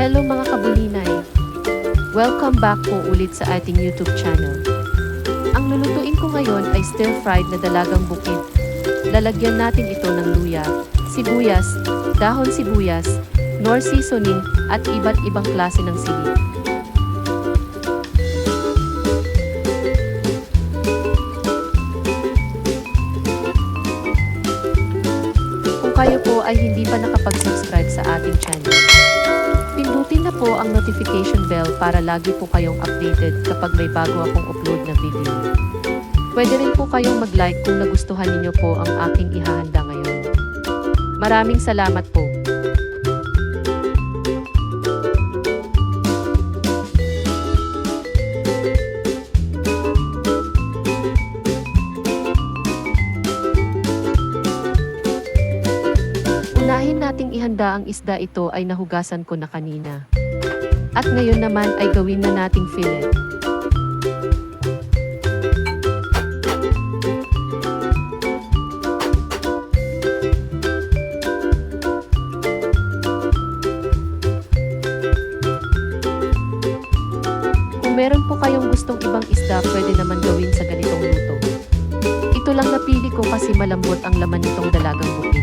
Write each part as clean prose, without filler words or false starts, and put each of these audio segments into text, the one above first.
Hello mga kabulinay! Welcome back po ulit sa ating YouTube channel. Ang lulutuin ko ngayon ay stir-fried na dalagang bukid. Lalagyan natin ito ng luya, sibuyas, dahon sibuyas, nor seasoning, at iba't ibang klase ng sili. Kung kayo po ay hindi pa nakapag-subscribe sa ating channel, pindutin na po ang notification bell para lagi po kayong updated kapag may bago akong upload na video. Pwede rin po kayong mag-like kung nagustuhan ninyo po ang aking ihahanda ngayon. Maraming salamat po. Unahin nating ihanda ang isda, ito ay nahugasan ko na kanina. At ngayon naman ay gawin na nating fillet. Kung meron po kayong gustong ibang isda, pwede naman gawin sa ganitong luto. Ito lang napili ko kasi malambot ang laman nitong dalagang bukid.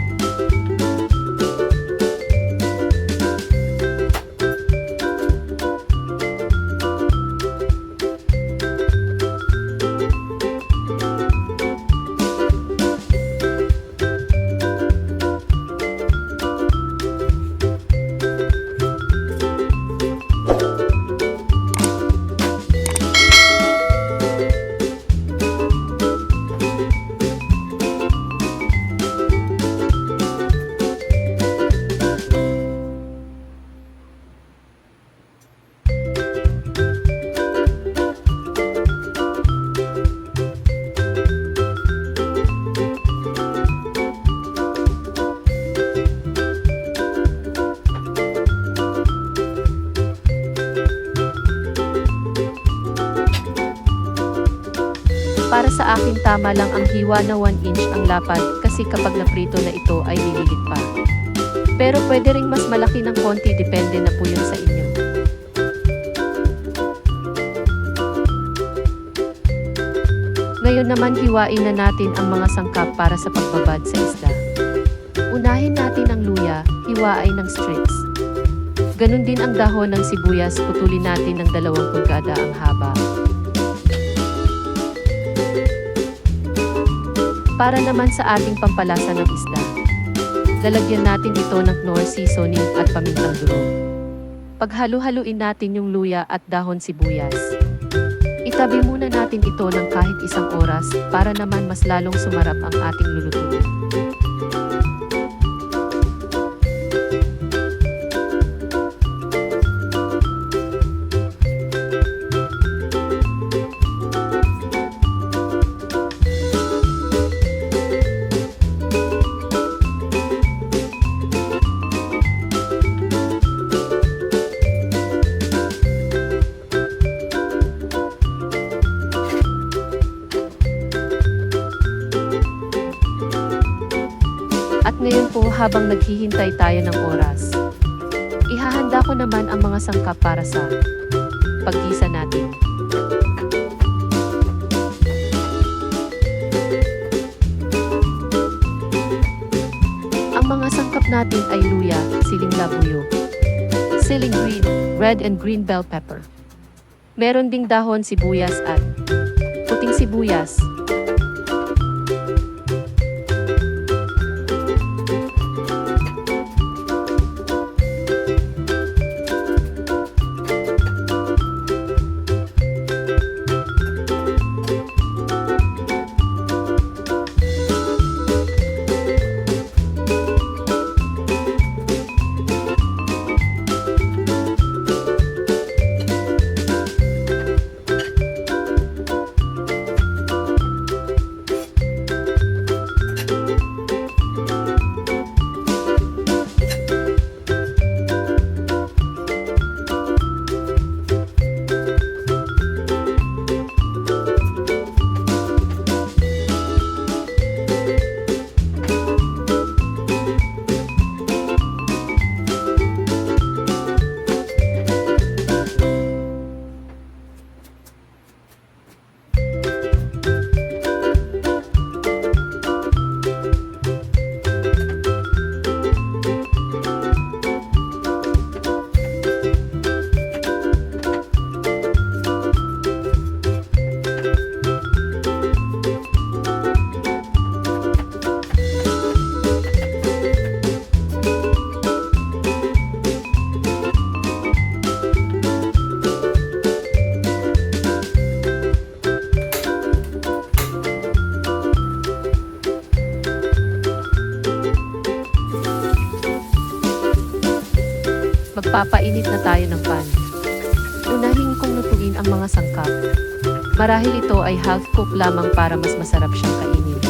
Para sa akin, tama lang ang hiwa na 1 inch ang lapad kasi kapag naprito na ito ay lililit pa. Pero pwede ring mas malaki ng konti, depende na po yun sa inyo. Ngayon naman hiwain na natin ang mga sangkap para sa pagbabad sa isda. Unahin natin ang luya, hiwain ng strips. Ganun din ang dahon ng sibuyas, putulin natin ng 2 pulgada ang haba. Para naman sa ating pampalasa ng isda, lalagyan natin ito ng nor seasoning at pamintang durog. Paghalu-haluin natin yung luya at dahon sibuyas. Itabi muna natin ito ng kahit 1 oras para naman mas lalong sumarap ang ating lulutuin. At ngayon po, habang naghihintay tayo ng oras, ihahanda ko naman ang mga sangkap para sa paggisa natin. Ang mga sangkap natin ay luya, siling labuyo, siling green, red and green bell pepper. Meron ding dahon sibuyas at puting sibuyas. Magpapainit na tayo ng pan. Unahin kong lutuin ang mga sangkap. Marahil ito ay half cook lamang para mas masarap siyang kainin.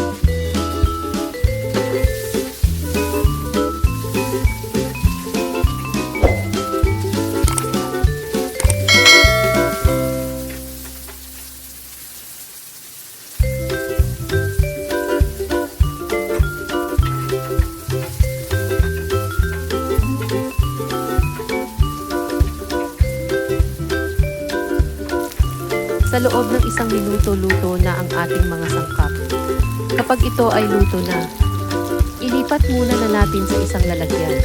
Sa loob ng 1 minuto luto na ang ating mga sangkap. Kapag ito ay luto na, ilipat muna na natin sa isang lalagyan.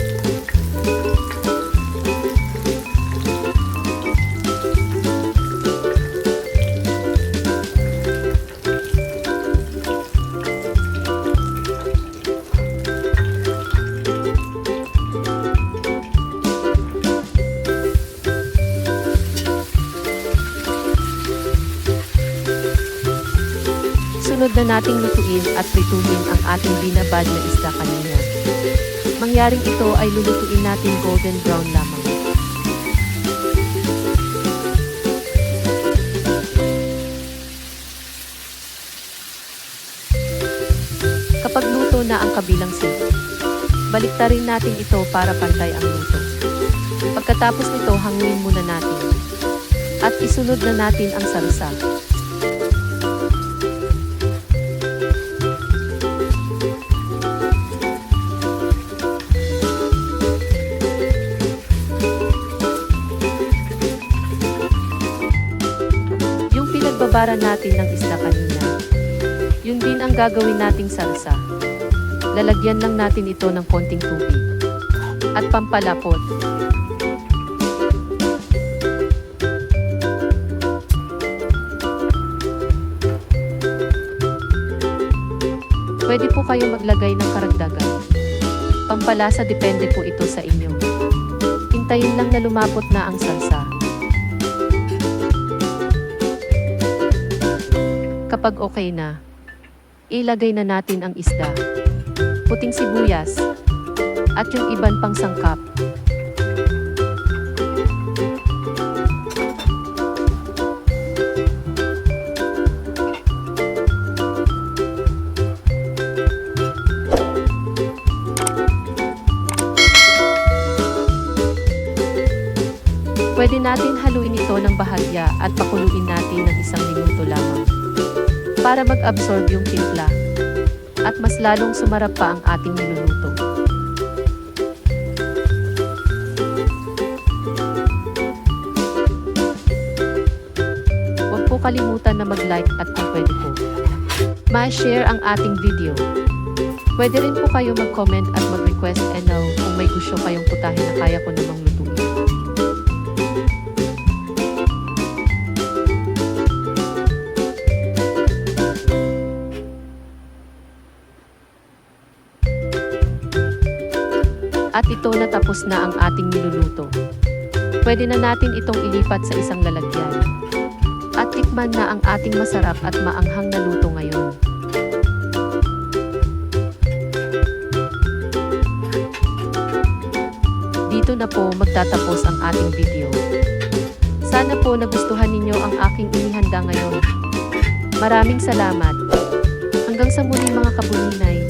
Sunod na nating lutuin at prituhin ang ating binabad na isda kanina. Mangyaring ito ay lulutuin natin golden brown lamang. Kapag luto na ang kabilang side, baliktarin natin ito para pantay ang luto. Pagkatapos nito, hanguin muna natin. At isunod na natin ang salsa. Babaran natin ng isda kanina. Yun din ang gagawin nating salsa. Lalagyan lang natin ito ng konting tubig. At pampalapot. Pwede po kayo maglagay ng karagdagan. Pampalasa depende po ito sa inyo. Hintayin lang na lumapot na ang salsa. Kapag okay na, ilagay na natin ang isda, puting sibuyas, at yung iban pang sangkap. Pwede natin haluin ito ng bahagya at pakuluin natin ng 1 minuto lamang, para mag-absorb yung timpla at mas lalong sumarap pa ang ating niluluto. Huwag po kalimutan na mag-like at kung pwede po, ma-share ang ating video. Pwede rin po kayo mag-comment at mag-request kung may gusto kayong putahin na kaya ko namang lutuin. At ito natapos na ang ating niluluto. Pwede na natin itong ilipat sa isang lalagyan. At tikman na ang ating masarap at maanghang na luto ngayon. Dito na po magtatapos ang ating video. Sana po nagustuhan ninyo ang aking inihanda ngayon. Maraming salamat. Hanggang sa muli mga kabuninay.